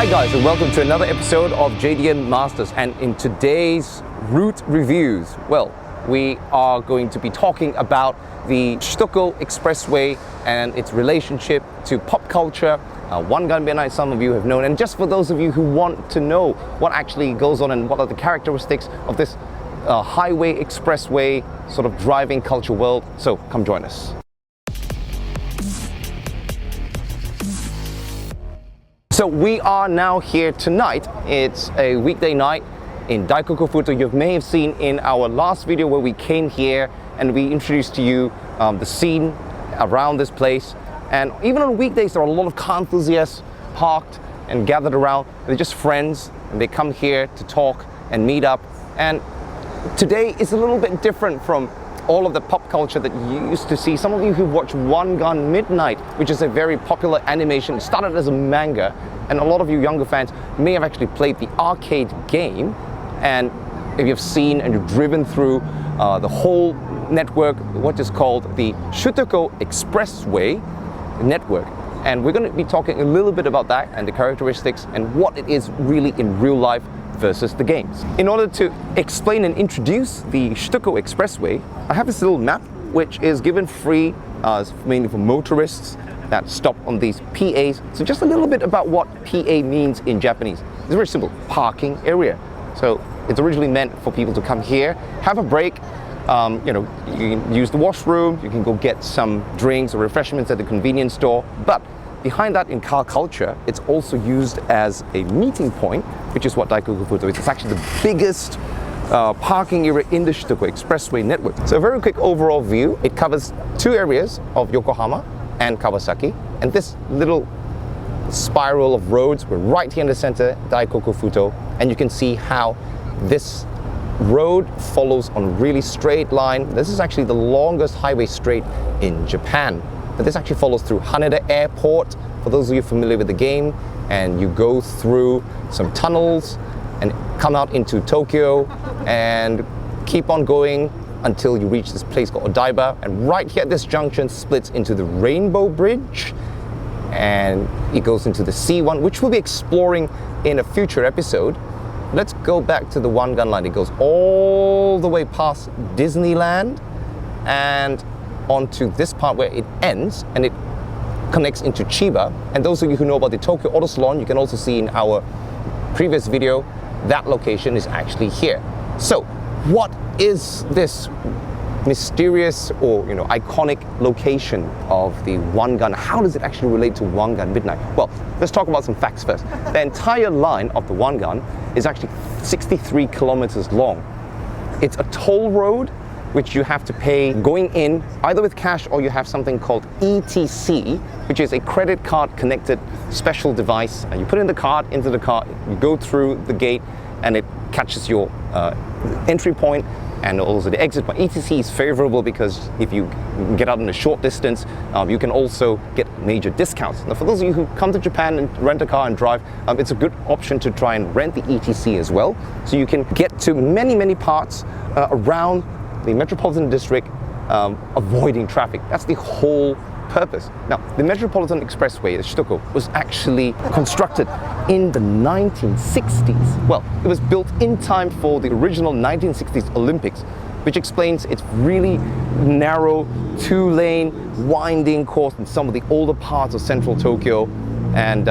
Hi guys, and welcome to another episode of JDM Masters. And in today's route reviews, well, we are going to be talking about the Shutoko Expressway and its relationship to pop culture. Wangan Midnight, some of you have known, and just for those of you who want to know what actually goes on and what are the characteristics of this highway expressway sort of driving culture world, so come join us. So we are now here tonight. It's a weekday night in Daikoku Futo. You may have seen in our last video where we came here and we introduced to you the scene around this place. And even on weekdays, there are a lot of car enthusiasts parked and gathered around. They're just friends and they come here to talk and meet up. And today is a little bit different from all of the pop culture that you used to see. Some of you who watch Wangan Midnight, which is a very popular animation, it started as a manga, and a lot of you younger fans may have actually played the arcade game. And if you've seen and you've driven through the whole network, what is called the Shutoko Expressway network. And we're going to be talking a little bit about that and the characteristics and what it is really in real life versus the games. In order to explain and introduce the Shutoko Expressway, I have this little map which is given free mainly for motorists that stop on these PAs. So just a little bit about what PA means in Japanese. It's very simple, parking area. So it's originally meant for people to come here, have a break, you can use the washroom, you can go get some drinks or refreshments at the convenience store. But behind that, in car culture, it's also used as a meeting point, which is what Daikoku Futo is. It's actually the biggest parking area in the Shutoko Expressway network. So a very quick overall view. It covers two areas of Yokohama and Kawasaki. And this little spiral of roads, we're right here in the center, Daikoku Futo. And you can see how this road follows on a really straight line. This is actually the longest highway straight in Japan. But this actually follows through Haneda Airport, for those of you familiar with the game, and you go through some tunnels and come out into Tokyo and keep on going until you reach this place called Odaiba. And right here at this junction splits into the Rainbow Bridge, and it goes into the C1, which we'll be exploring in a future episode. Let's go back to the Wangan Line. It goes all the way past Disneyland and onto this part where it ends, and it connects into Chiba. And those of you who know about the Tokyo Auto Salon, you can also see in our previous video, that location is actually here. So what is this mysterious or iconic location of the Wangan? How does it actually relate to Wangan Midnight? Well, let's talk about some facts first. The entire line of the Wangan is actually 63 kilometers long. It's a toll road which you have to pay going in either with cash or you have something called ETC, which is a credit card connected special device. And you put in the card into the car, you go through the gate, and it catches your entry point and also the exit point. ETC is favorable because if you get out in a short distance, you can also get major discounts. Now, for those of you who come to Japan and rent a car and drive, it's a good option to try and rent the ETC as well. So you can get to many parts around the Metropolitan District, avoiding traffic. That's the whole purpose. Now, the Metropolitan Expressway, the Shutoko, was actually constructed in the 1960s. Well, it was built in time for the original 1960s Olympics, which explains its really narrow, two-lane, winding course in some of the older parts of central Tokyo. And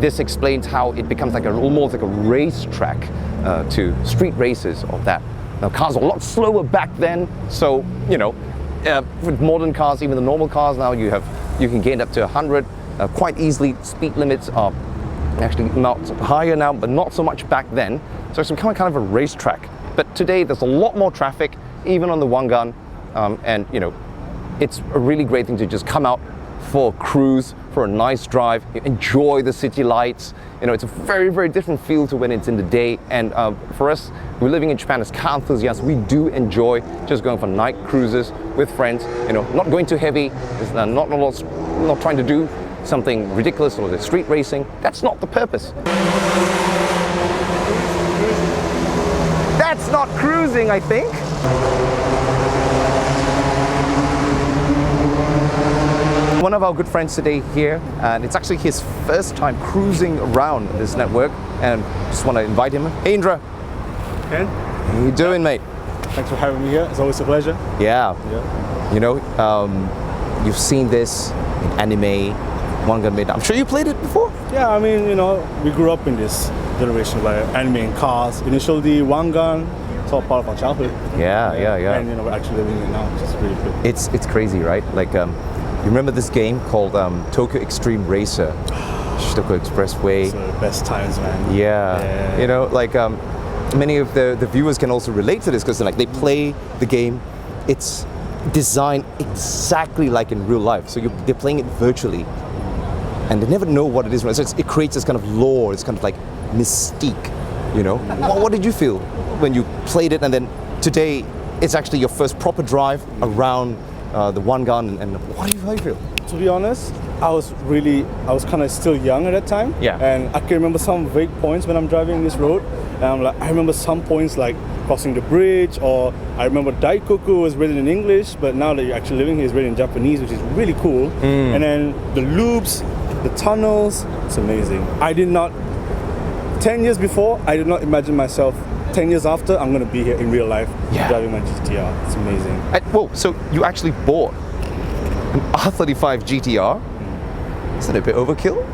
this explains how it becomes like almost like a racetrack to street races of that. Now, cars are a lot slower back then, so with modern cars, even the normal cars now, you can get up to 100 quite easily. Speed limits are actually not higher now, but not so much back then. So it's become kind of a racetrack. But today there's a lot more traffic, even on the Wangan, and it's a really great thing to just come out for a cruise, for a nice drive, enjoy the city lights. It's a very different feel to when it's in the day. And for us, we're living in Japan as car enthusiasts, we do enjoy just going for night cruises with friends. Not going too heavy, not trying to do something ridiculous or the street racing. That's not the purpose. That's not cruising, I think. One of our good friends today here, and it's actually his first time cruising around this network, and just want to invite him. Hey Indra. Ken? How you doing, mate? Thanks for having me here. It's always a pleasure. Yeah. You know, you've seen this in anime, Wangan Midnight. I'm sure you played it before? Yeah, I mean, you know, we grew up in this generation like anime and cars. Initially, Wangan, it's all part of our childhood. Yeah. And, you know, we're actually living it now, which is really good. It's crazy, right? Like, you remember this game called Tokyo Extreme Racer? Shutoko Expressway. So best times, man. Yeah. You know, like, many of the viewers can also relate to this because like they play the game, it's designed exactly like in real life. So they're playing it virtually, and they never know what it is. So it creates this kind of lore, it's kind of like mystique, you know? What did you feel when you played it, and then today it's actually your first proper drive around the Wangan, and how do you feel? To be honest, I was kind of still young at that time. Yeah. And I can remember some vague points when I'm driving this road. And I remember some points like crossing the bridge, or I remember Daikoku was written in English, but now that you're actually living here, it's written in Japanese, which is really cool. And then the loops, the tunnels, it's amazing. 10 years before, I did not imagine myself 10 years after, I'm going to be here in real life driving my GTR. It's amazing. Whoa, so you actually bought an R35 GT-R? Is that a bit overkill?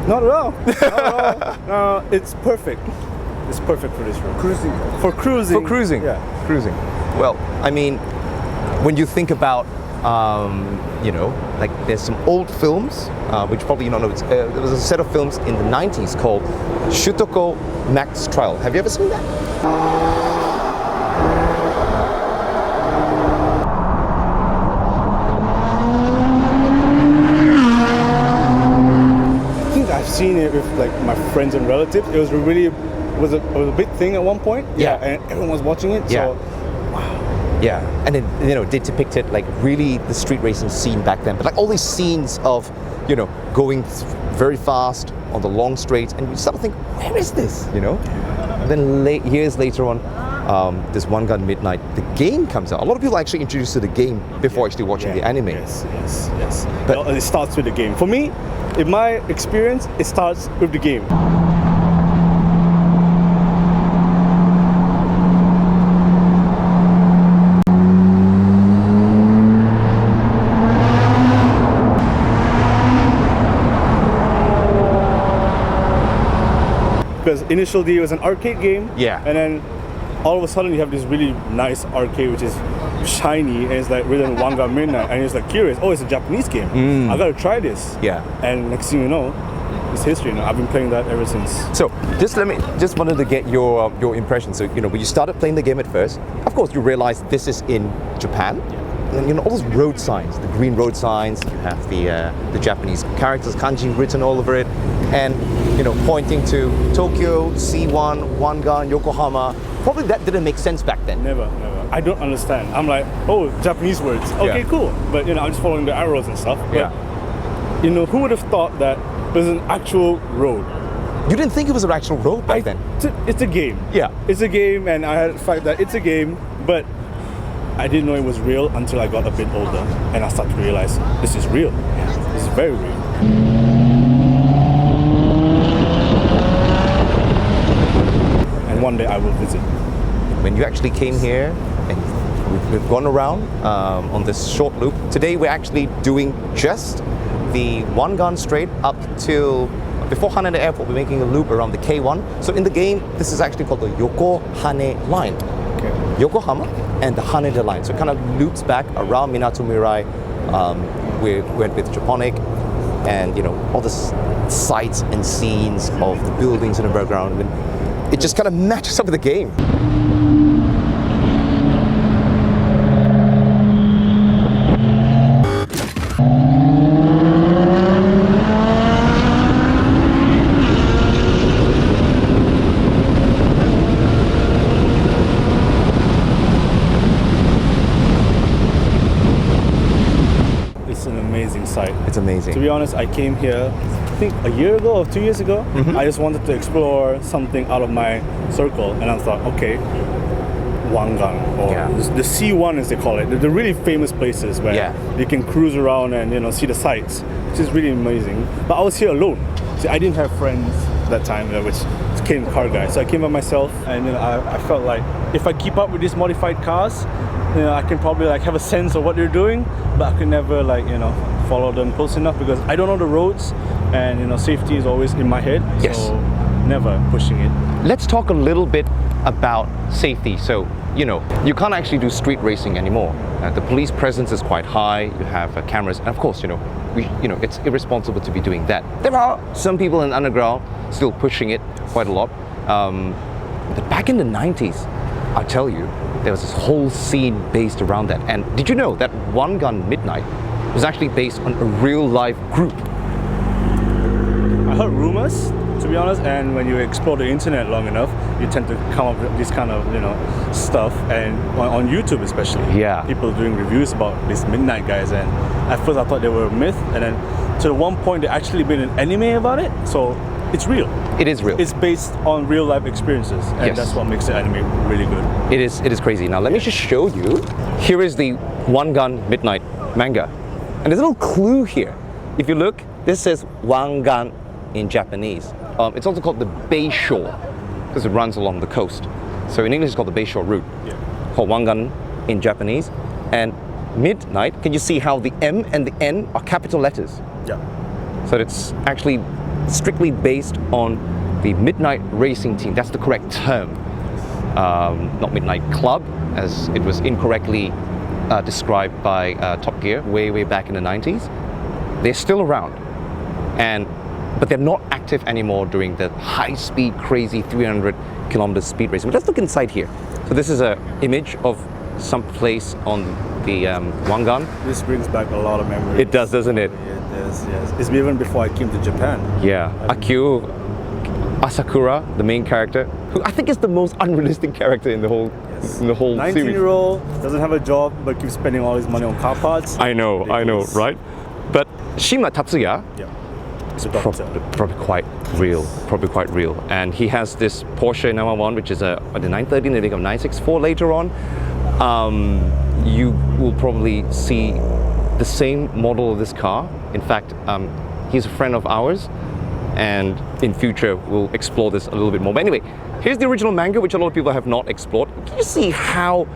Not at all. Not at all. No, it's perfect. It's perfect for this road. For cruising. Yeah. Cruising. Well, I mean, when you think about, you know, like there's some old films, which probably you don't know. There was a set of films in the 90s called Shutoko Max Trial. Have you ever seen that? I think I've seen it with like my friends and relatives. It was was a big thing at one point. Yeah. And everyone was watching it. Yeah. So, wow. Yeah, and then, you know, they depicted like really the street racing scene back then, but like all these scenes of, you know, going very fast on the long straights, and you start to think, where is this, you know? And then years later on, this Wangan Midnight, the game comes out. A lot of people are actually introduced to the game before actually watching the anime. Yes. But it starts with the game. For me, in my experience, it starts with the game. Because initially it was an arcade game, and then all of a sudden you have this really nice arcade which is shiny, and it's like written Wangan Midnight, and it's like curious. Oh, it's a Japanese game. I gotta try this. Yeah. And next thing you know, it's history. I've been playing that ever since. So just wanted to get your impression. So, you know, when you started playing the game at first, of course you realized this is in Japan. And, you know, all those road signs, the green road signs, you have the Japanese characters, kanji written all over it, and, you know, pointing to Tokyo, C1, Wangan, Yokohama. Probably that didn't make sense back then. Never. I don't understand. I'm like, oh, Japanese words. Okay, cool. But, you know, I'm just following the arrows and stuff. But, you know, who would have thought that there's an actual road? You didn't think it was an actual road back then? It's a game. Yeah. It's a game, and I had the fact that it's a game, but I didn't know it was real until I got a bit older, and I started to realize this is real. This is very real. And one day I will visit. When you actually came here, and we've gone around on this short loop. Today we're actually doing just the Wangan Strait up till before Haneda Airport. We're making a loop around the K1. So in the game, this is actually called the Yokohane Line. Yokohama and the Haneda Line. So it kind of loops back around Minato Mirai. We went with Japonic, and you know, all the sights and scenes of the buildings in the background. And it just kind of matches up with the game. It's amazing. To be honest, I came here, I think a year ago or 2 years ago. I just wanted to explore something out of my circle, and I thought, okay, Wangan, or Yeah. the C1 as they call it. The really famous places where Yeah. you can cruise around and see the sights, which is really amazing. But I was here alone. See, I didn't have friends that time, which came car guys. So I came by myself, and I felt like if I keep up with these modified cars, I can probably like have a sense of what they're doing, but I could never follow them close enough because I don't know the roads, and safety is always in my head. Yes. So never pushing it. Let's talk a little bit about safety. So, you can't actually do street racing anymore. The police presence is quite high. You have cameras, and of course, it's irresponsible to be doing that. There are some people in underground still pushing it quite a lot. But back in the 90s, I tell you, there was this whole scene based around that. And did you know that Wangan Midnight was actually based on a real life group? I heard rumors, to be honest, and when you explore the internet long enough, you tend to come up with this kind of stuff, and on YouTube especially. Yeah. People doing reviews about these Midnight guys, and at first I thought they were a myth, and then to one point they actually made an anime about it, so it's real. It is real. It's based on real life experiences, and Yes. that's what makes the anime really good. It is crazy. Now let me just show you. Here is the Wangan Midnight manga. And there's a little clue here. If you look, this says Wangan in Japanese. It's also called the Bay Shore because it runs along the coast. So in English it's called the Bay Shore route. Yeah. Called Wangan in Japanese. And midnight, can you see how the M and the N are capital letters? Yeah. So it's actually strictly based on the Midnight Racing Team. That's the correct term. Not Midnight Club, as it was incorrectly described by Top Gear way back in the 90s. They're still around, but they're not active anymore during the high-speed, crazy 300 kilometer speed racing. But let's look inside here. So this is an image of some place on the Wangan. This brings back a lot of memories. It does, doesn't it? It does, yes. It's even before I came to Japan. Yeah, Akio Asakura, the main character, who I think is the most unrealistic character in the whole series. 19-year-old, doesn't have a job, but keeps spending all his money on car parts. I know, right? But Shima Tatsuya, Yeah. He's a doctor. probably quite real. And he has this Porsche 911, which is the 913, they become 964 later on. You will probably see the same model of this car. In fact, he's a friend of ours, and in future we'll explore this a little bit more. But anyway, here's the original manga, which a lot of people have not explored. Can you see how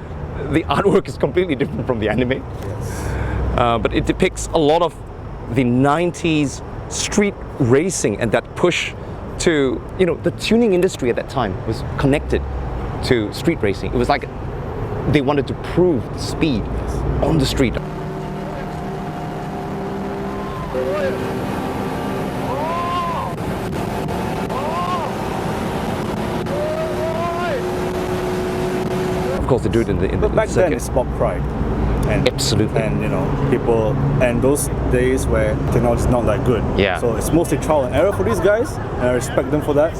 the artwork is completely different from the anime? Yes. But it depicts a lot of the 90s street racing, and that push to, the tuning industry at that time was connected to street racing. It was like they wanted to prove speed on the street. Of course, they do it in the But back then circuit. it's about pride. And, Absolutely. And people, and those days where technology is not that good. Yeah. So it's mostly trial and error for these guys, and I respect them for that.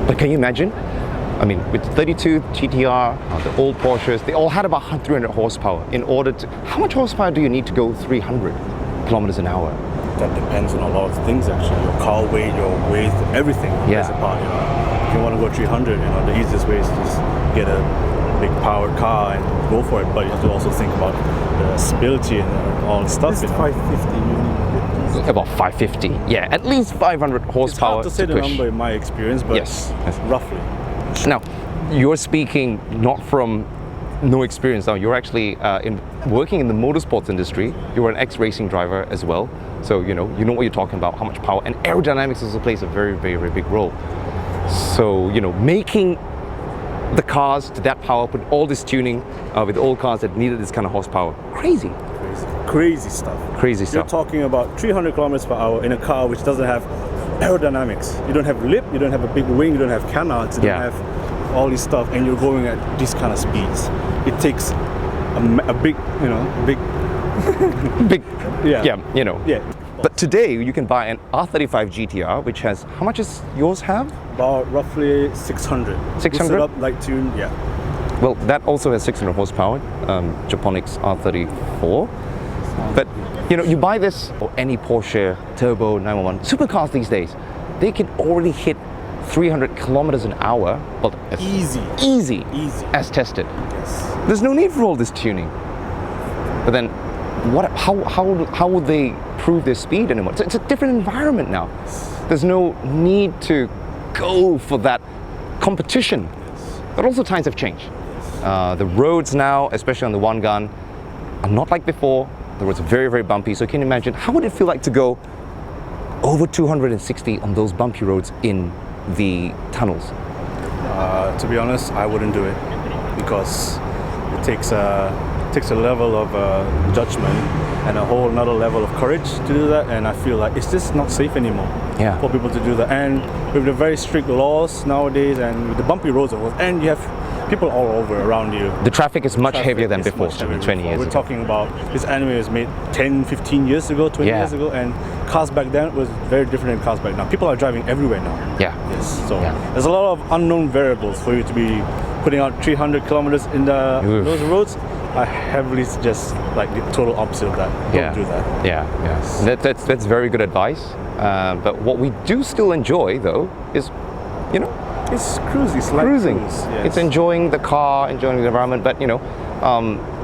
But can you imagine? I mean, with 32 GT-R, the old Porsches, they all had about 300 horsepower. How much horsepower do you need to go 300 kilometers an hour? That depends on a lot of things actually. Your car weight, your width, everything. Yeah. Plays a part, If you want to go 300, the easiest way is to just get a big powered car and go for it. But you have to also think about the stability and all the stuff. It's 550. You need About 550. Yeah, at least 500 horsepower. It's hard to say the push. number in my experience, but Yes. roughly. Now, you're speaking not from no experience. Now, you're actually working in the motorsports industry. You're an ex-racing driver as well. So, you know what you're talking about, how much power. And aerodynamics also plays a very, very, very big role. So, making the cars to that power, put all this tuning with old cars that needed this kind of horsepower. Crazy. Crazy stuff. Crazy You're stuff. talking about 300 kilometers per hour in a car which doesn't have aerodynamics. You don't have lip, you don't have a big wing, you don't have canards, you Yeah. don't have all this stuff, and you're going at these kind of speeds. It takes a big, Big, Yeah. yeah. But today you can buy an R35 GT-R, which has, how much does yours have? about roughly 600. 600? Boosted up, light tune, yeah. Well, that also has 600 horsepower, Japonic's R34. But, you buy this, or any Porsche Turbo 911, supercars these days, they can already hit 300 kilometers an hour. Well, Easy. Easy. Easy. As tested. Yes. There's no need for all this tuning. But then, how would they prove their speed anymore? It's a different environment now. There's no need to go for that competition. But also times have changed. The roads now, especially on the Wangan, are not like before. The roads are very, very bumpy. So can you imagine, how would it feel like to go over 260 on those bumpy roads in the tunnels? To be honest, I wouldn't do it because it takes a level of judgment and a whole another level of courage to do that, and I feel like it's just not safe anymore for people to do that. And with the very strict laws nowadays and with the bumpy roads, of course, and you have people all over around you. The traffic is much heavier than before, 20 years We're ago. talking about this anime was made 10, 15 years ago, 20 years ago, and cars back then was very different than cars back now. People are driving everywhere now. Yeah. Yes. So there's a lot of unknown variables for you to be putting out 300 kilometers in those roads. I heavily suggest like the total opposite of that. Don't do that. Yeah. That's very good advice. But what we do still enjoy though is, you know, it's cruising. It's like cruising. cruise, yes. It's enjoying the car, enjoying the environment. But you know,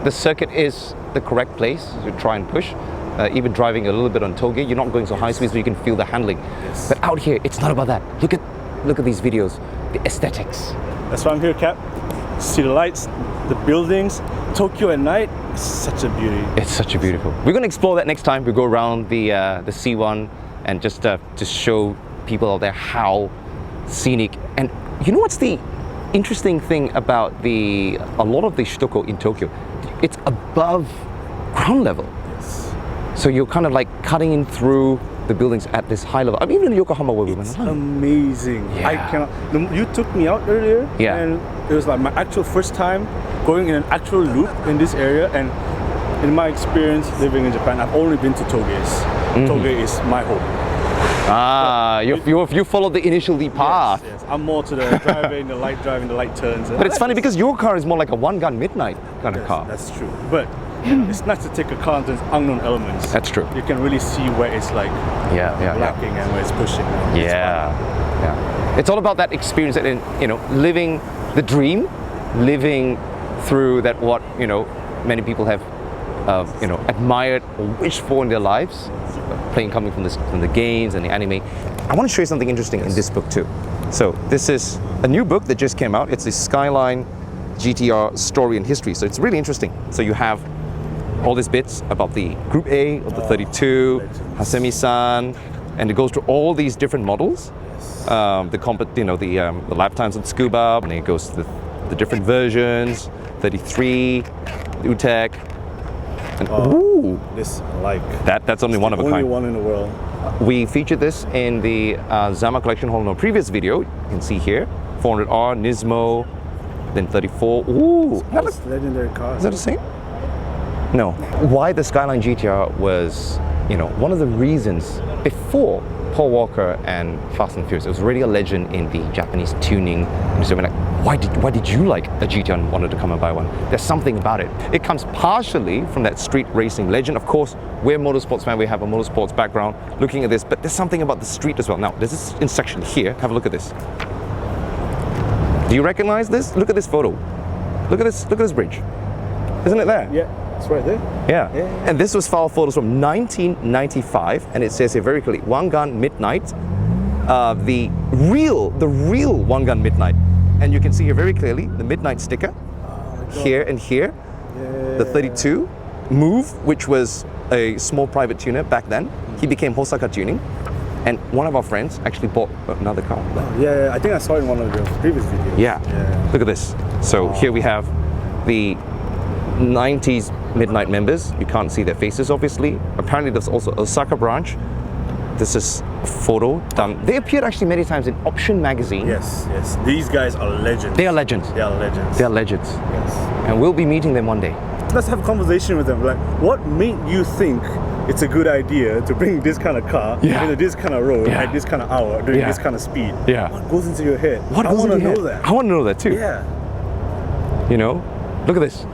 the circuit is the correct place to try and push. Even driving a little bit on toll gate, you're not going so high speed, so you can feel the handling. Yes. But out here, it's not about that. Look at these videos, the aesthetics. That's why I'm here, Cap. See the lights, the buildings. Tokyo at night, it's such a beauty. It's such a beautiful. We're going to explore that next time. We go around the C1 and just show people out there how scenic. And you know what's the interesting thing about a lot of the Shutoko in Tokyo? It's above ground level. Yes. So you're kind of like cutting in through the buildings at this high level. I mean, even in Yokohama where we went. It's amazing. Yeah. I cannot. You took me out earlier, and it was like my actual first time going in an actual loop in this area. And in my experience living in Japan, I've only been to Toge's. Toge is my home. You followed the initial path. Yes. I'm more to the driving, the light turns. But it's funny because your car is more like a Wangan Midnight kind of car. That's true. But it's nice to take a car into its unknown elements. That's true. You can really see where it's like lacking and where it's pushing. Yeah. It's all about that experience and, you know, living the dream, living through that what, you know, many people have you know, admired or wished for in their lives, coming from the games and the anime. I want to show you something interesting in this book too. So this is a new book that just came out. It's the Skyline GTR story and history. So it's really interesting. So you have all these bits about the Group A of the 32, Hasemi-san, and it goes through all these different models. The lifetimes of the Scuba, and it goes to the different versions, 33, Utek. And this like that's only one of a kind. Only one in the world. We featured this in the Zama collection haul in a previous video. You can see here, 400R, Nismo, then 34. Ooh, That's legendary cars. Is that the same? No. Why the Skyline GTR was, you know, one of the reasons before Paul Walker and Fast and Furious. It was already a legend in the Japanese tuning. And so we're like, why did you like a GTR and wanted to come and buy one? There's something about it. It comes partially from that street racing legend. Of course, we're motorsports fans. We have a motorsports background looking at this, but there's something about the street as well. Now, there's this intersection here. Have a look at this. Do you recognize this? Look at this photo. Look at this bridge. Isn't it there? Yeah, it's right there. Yeah. And this was file photos from 1995, and it says here very clearly, Wangan Midnight, the real Wangan Midnight. And you can see here very clearly the Midnight sticker, here and here. Yeah. The 32 Move, which was a small private tuner back then. He became Hosaka Tuning. And one of our friends actually bought another car. Yeah, I think I saw it in one of the previous videos. Yeah. Look at this. So here we have the 90s Midnight members. You can't see their faces, obviously. Apparently there's also Osaka branch. This is a photo done. They appeared actually many times in Option magazine. Yes. These guys are legends. They are legends. They are legends. Yes. And we'll be meeting them one day. Let's have a conversation with them. Like, what made you think it's a good idea to bring this kind of car into this kind of road at this kind of hour, doing this kind of speed? Yeah. What goes into your head? I want to know that. I want to know that too. Yeah. You know, look at this.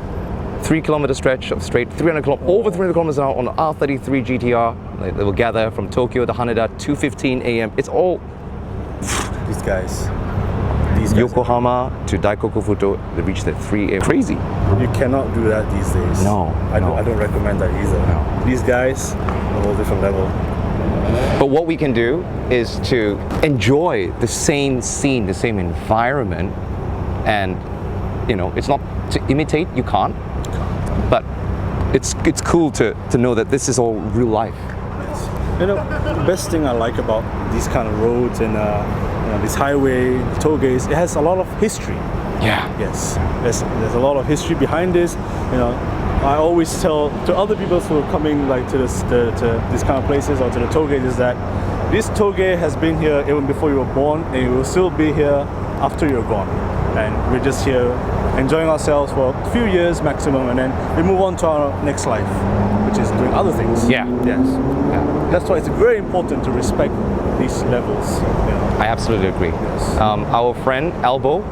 3 kilometer stretch of straight, over 300 kilometers an hour on the R33 GT-R. They will gather from Tokyo to Haneda, 2:15 a.m. It's all these guys. These guys Yokohama to Daikoku Futo, they reached at 3 a.m. Crazy. You cannot do that these days. No, I don't recommend that either. No. These guys, a whole different level. But what we can do is to enjoy the same scene, the same environment, and you know, it's not to imitate, you can't, but it's cool to know that this is all real life. You know, the best thing I like about these kind of roads and this highway, toll gates, it has a lot of history. Yeah. Yes, there's a lot of history behind this. You know, I always tell to other people who are coming like to these kind of places or to the toll gate is that this toll gate has been here even before you were born, and it will still be here after you're gone. And we're just here enjoying ourselves for a few years maximum, and then we move on to our next life, which is doing other things. Yeah. Yes. Yeah. That's why it's very important to respect these levels. You know. I absolutely agree. Yes. Our friend Elbow,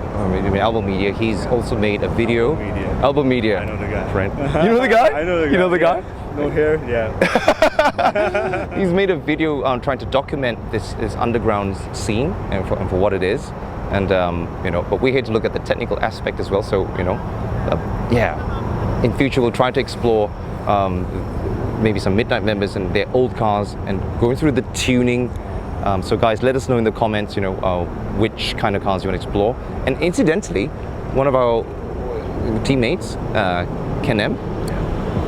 Elbow Media, he's also made a video. Elbow Media. I know the guy. Friend. You know the guy? I know the guy. You know the guy? Yeah. No hair. Yeah. He's made a video trying to document this underground scene and for what it is. And you know, but we're here to look at the technical aspect as well. So you know, yeah, in future we'll try to explore maybe some Midnight members and their old cars and going through the tuning. So guys, let us know in the comments, you know, which kind of cars you want to explore. And incidentally, one of our teammates, Ken M,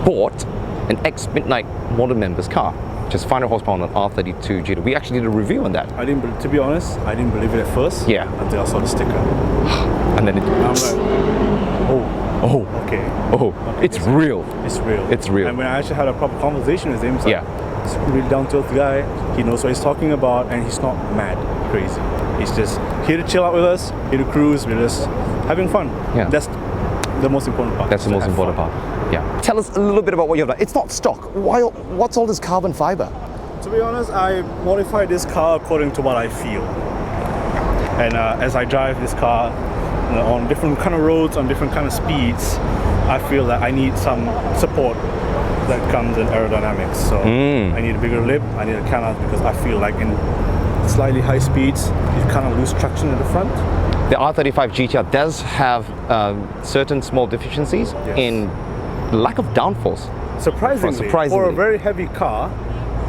bought an ex-Midnight model member's car, just 500 horsepower on an R32 GT. We actually did a review on that. To be honest, I didn't believe it at first. Yeah. Until I saw the sticker. And then I'm like, okay. It's real. It's real. It's real. And when I actually had a proper conversation with him, he's like, Yeah. he's a really down-to-earth guy. He knows what he's talking about, and he's not mad, crazy. He's just here to chill out with us, here to cruise. We're just having fun. Yeah. That's the most important part. That's the to most have important fun. part. Yeah. Tell us a little bit about what you've done. It's not stock. What's all this carbon fiber? To be honest, I modified this car according to what I feel. And as I drive this car on different kind of roads, on different kind of speeds, I feel that I need some support that comes in aerodynamics. So I need a bigger lip, I need a canard, because I feel like in slightly high speeds, you kind of lose traction at the front. The R35 GT-R does have certain small deficiencies in lack of downforce. Surprisingly, for a very heavy car,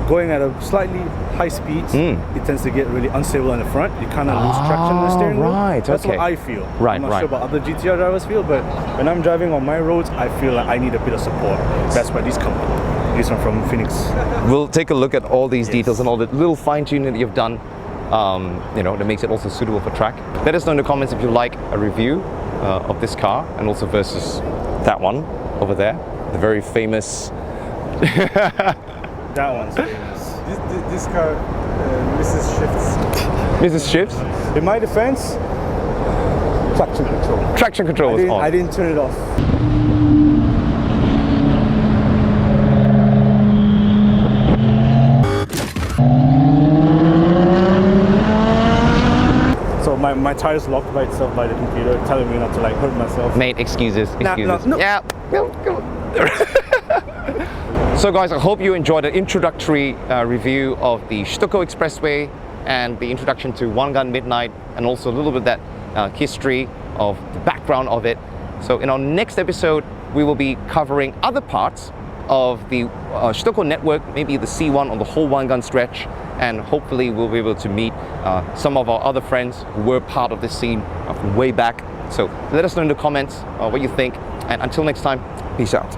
going at a slightly high speeds, it tends to get really unstable in the front. You kind of lose traction in the steering wheel. Right, That's okay. what I feel. Right, I'm not right. sure about other GTR drivers feel, but when I'm driving on my roads, I feel like I need a bit of support. That's why these come. These are from Phoenix. We'll take a look at all these details and all the little fine-tuning that you've done, you know, that makes it also suitable for track. Let us know in the comments if you like a review of this car, and also versus that one over there, the very famous. That one's famous. This car misses shifts. Mrs. Shifts, In my defense, traction control. traction control was on. I didn't turn it off. So my tire's locked by itself by the computer, telling me not to like hurt myself. Mate, excuses. No. Yeah. Come on. So guys, I hope you enjoyed an introductory review of the Shutoko Expressway and the introduction to Wangan Midnight, and also a little bit of that history of the background of it. So in our next episode, we will be covering other parts of the Shutoko network, maybe the C1 on the whole Wangan stretch, and hopefully we'll be able to meet some of our other friends who were part of this scene from way back. So let us know in the comments what you think, and until next time, peace out.